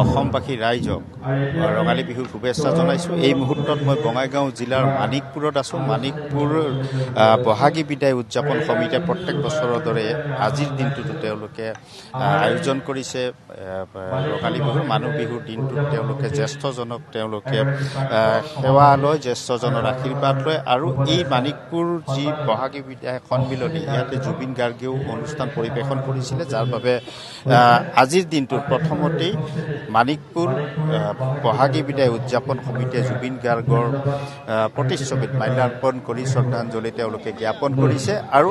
অসমবাসী ৰাইজক ৰঙালী বিহুৰ শুভেচ্ছা জনাইছোঁ। এই মুহূৰ্তত মই বঙাইগাঁও জিলাৰ মানিকপুৰত আছোঁ। মানিকপুৰ বহাগী বিদায় উদযাপন সমিতিয়ে প্ৰত্যেক বছৰৰ দৰে আজিৰ দিনটোতো তেওঁলোকে আয়োজন কৰিছে ৰঙালী বিহুৰ মানুহ বিহুৰ দিনটোত তেওঁলোকে জ্যেষ্ঠজনক তেওঁলোকে সেৱা লয়, জ্যেষ্ঠজনৰ আশীৰ্বাদ লয়। আৰু এই মানিকপুৰ যি বহাগী বিদায় সন্মিলনী ইয়াতে জুবিন গাৰ্গেও অনুষ্ঠান পৰিৱেশন কৰিছিলে, যাৰ বাবে আজিৰ দিনটোত প্ৰথমতেই মানিকপুৰ বহাগী বিদায় উদযাপন সমিতিয়ে জুবিন গাৰ্গৰ প্ৰতিচ্ছবিত মাল্যাৰ্পণ কৰি শ্ৰদ্ধাঞ্জলি তেওঁলোকে জ্ঞাপন কৰিছে। আৰু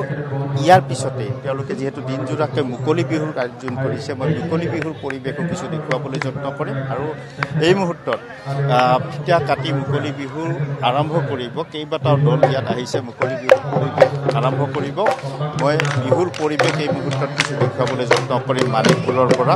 ইয়াৰ পিছতে তেওঁলোকে যিহেতু দিনজোৰাকৈ মুকলি বিহুৰ আয়োজন কৰিছে, মই মুকলি বিহুৰ পৰিৱেশো কিছু দেখুৱাবলৈ যত্ন কৰিম। আৰু এই মুহূৰ্তত ফিতা কাটি মুকলি বিহু আৰম্ভ কৰিব। কেইবাটাও দল ইয়াত আহিছে মুকলি বিহুৰ পৰিৱেশ আৰম্ভ কৰিব। মই বিহুৰ পৰিৱেশ এই মুহূৰ্তত কিছু দেখুৱাবলৈ যত্ন কৰিম মানিকপুৰৰ পৰা।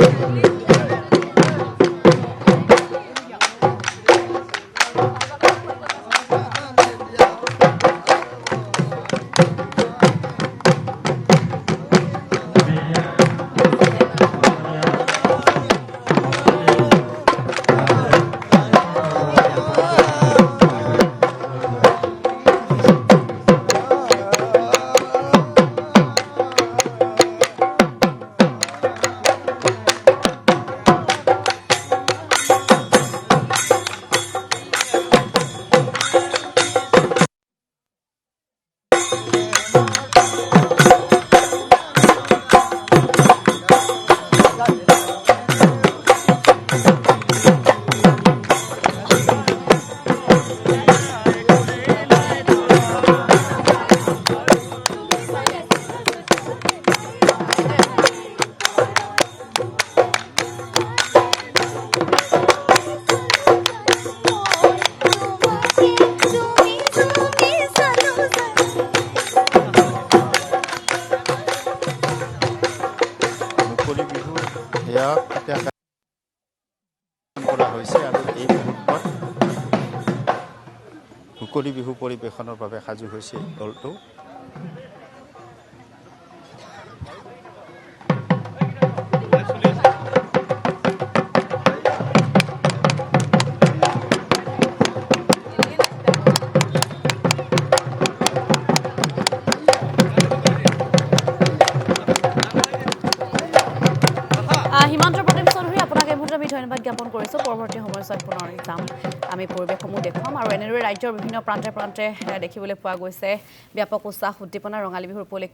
কৰা হৈছে আৰু এই মুহূৰ্তত মুকলি বিহু পৰিৱেশনৰ বাবে সাজু হৈছে দলটো। ধন্যবাদ জ্ঞাপন কৰিছোঁ। পৰৱৰ্তী সময়ছোৱাত পুনৰ যাম, আমি পৰিৱেশসমূহ দেখুৱাম। আৰু এনেদৰে ৰাজ্যৰ বিভিন্ন প্ৰান্তে প্ৰান্তে দেখিবলৈ পোৱা গৈছে ব্যাপক উৎসাহ উদ্দীপনা ৰঙালী বিহুৰ উপলক্ষে।